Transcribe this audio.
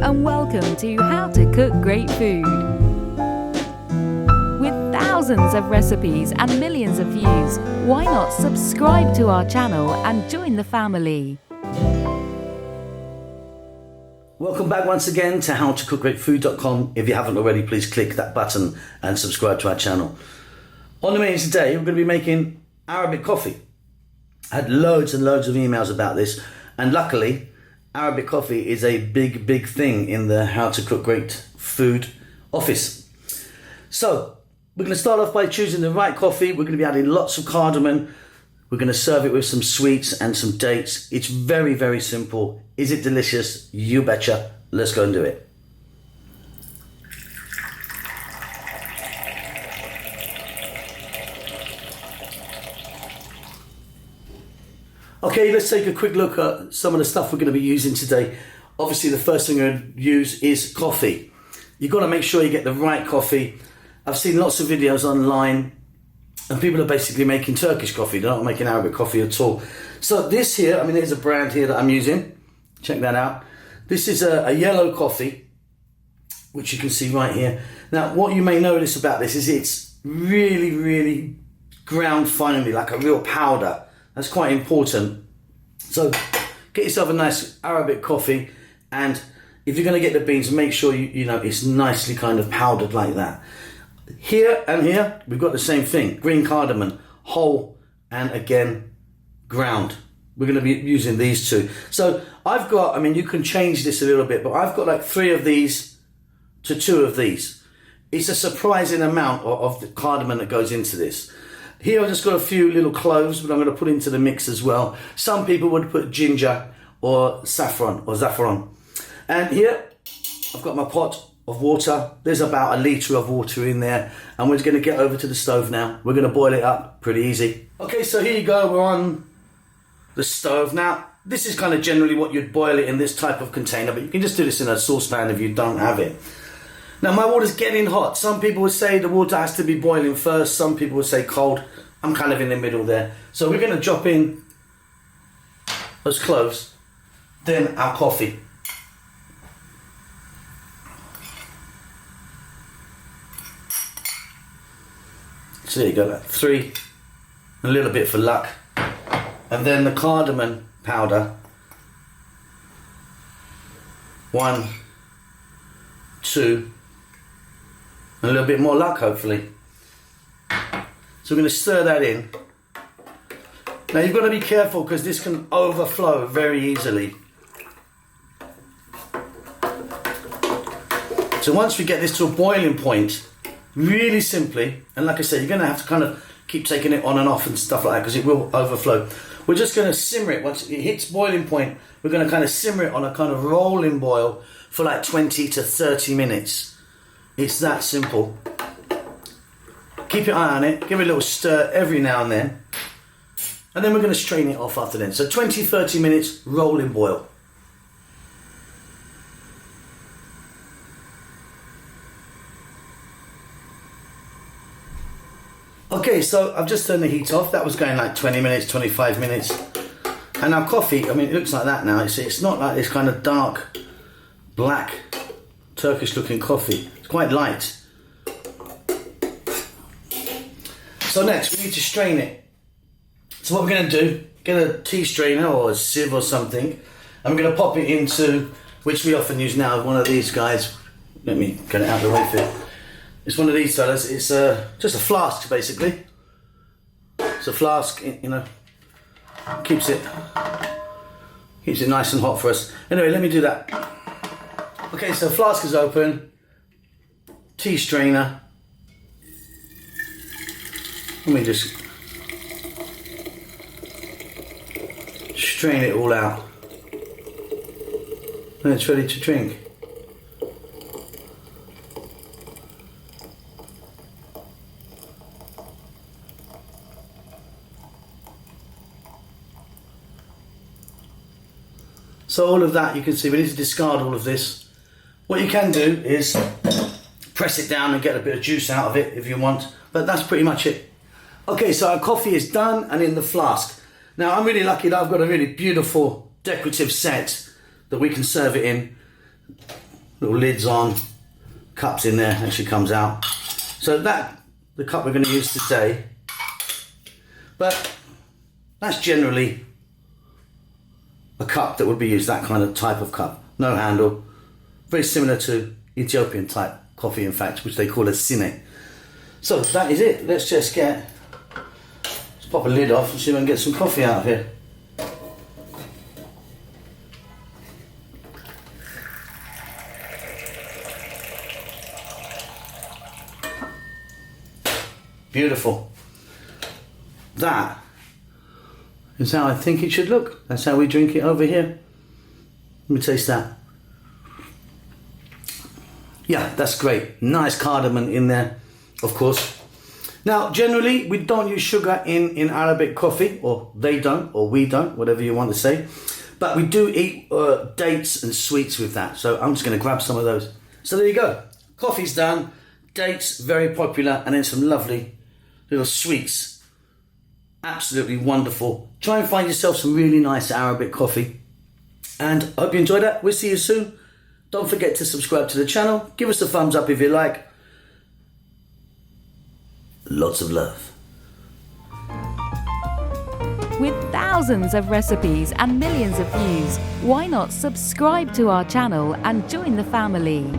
and welcome to How to Cook Great Food. With thousands of recipes and millions of views, why not subscribe to our channel and join the family? Welcome back once again to howtocookgreatfood.com. If you haven't already, please click that button and subscribe to our channel. On the menu today, we're going to be making Arabic coffee. I had loads and loads of emails about this, and luckily Arabic coffee is a big thing in the How to Cook Great Food office. So we're going to start off by choosing the right coffee. We're going to be adding lots of cardamom. We're going to serve it with some sweets and some dates. It's very simple. Is it delicious? You betcha. Let's go and do it. Okay, let's take a quick look at some of the stuff we're going to be using today. Obviously, the first thing we're going to use is coffee. You've got to make sure you get the right coffee. I've seen lots of videos online and people are basically making Turkish coffee. They're not making Arabic coffee at all. So this here, there's a brand here that I'm using. Check that out. This is a yellow coffee, which you can see right here. Now, what you may notice about this is it's really ground finely, like a real powder. That's quite important. So get yourself a nice Arabic coffee, and if you're going to get the beans, make sure you know it's nicely kind of powdered like that. Here and here, we've got the same thing. Green cardamom, whole, and again, ground. We're going to be using these two. So I've got, you can change this a little bit, but I've got like 3 of these to 2 of these. It's a surprising amount of the cardamom that goes into this. Here I've just got a few little cloves, but I'm going to put into the mix as well. Some people would put ginger or saffron. And here I've got my pot of water. There's about a litre of water in there, and we're just going to get over to the stove now. We're going to boil it up, pretty easy. Okay, so here you go, we're on the stove. Now, this is kind of generally what you'd boil it in, this type of container, but you can just do this in a saucepan if you don't have it. Now, my water's getting hot. Some people would say the water has to be boiling first. Some people would say cold. I'm kind of in the middle there. So we're going to drop in those cloves, then our coffee. So there you go, like 3, a little bit for luck. And then the cardamom powder. 1, 2, a little bit more luck, hopefully. So we're going to stir that in. Now you've got to be careful because this can overflow very easily. So once we get this to a boiling point, really simply, and like I said, you're going to have to kind of keep taking it on and off and stuff like that because it will overflow. We're just going to simmer it. Once it hits boiling point, we're going to kind of simmer it on a kind of rolling boil for like 20 to 30 minutes. It's that simple. Keep your eye on it, give it a little stir every now and then. And then we're going to strain it off after then. So 20-30 minutes, rolling boil. Okay, so I've just turned the heat off. That was going like 20 minutes, 25 minutes. And our coffee, it looks like that now. It's not like this kind of dark, black, Turkish looking coffee. It's quite light. So next, we need to strain it. So what we're going to do, get a tea strainer or a sieve or something, and we're going to pop it into, which we often use now, one of these guys. Let me get it out of the way for you. It's one of these fellas. It's just a flask, basically. It's a flask, keeps it nice and hot for us. Anyway, let me do that. Okay, so flask is open. Tea strainer. Let me just strain it all out. And it's ready to drink. So all of that, you can see we need to discard all of this. What you can do is press it down and get a bit of juice out of it if you want, but that's pretty much it. Okay, so our coffee is done and in the flask. Now I'm really lucky that I've got a really beautiful decorative set that we can serve it in. little lids on, cups in there, actually comes out. So that, the cup we're going to use today, but that's generally a cup that would be used, that kind of type of cup. No handle, very similar to Ethiopian type coffee, in fact, which they call a sine. So that is it. Let's just let's pop a lid off and see if I can get some coffee out of here. Beautiful. That is how I think it should look. That's how we drink it over here. Let me taste that. Yeah, that's great. Nice cardamom in there, of course. Now, generally, we don't use sugar in Arabic coffee, or they don't, or we don't, whatever you want to say. But we do eat dates and sweets with that. So I'm just going to grab some of those. So there you go. Coffee's done. Dates, very popular. And then some lovely little sweets. Absolutely wonderful. Try and find yourself some really nice Arabic coffee. And I hope you enjoyed that. We'll see you soon. Don't forget to subscribe to the channel. Give us a thumbs up if you like. Lots of love. With thousands of recipes and millions of views, why not subscribe to our channel and join the family?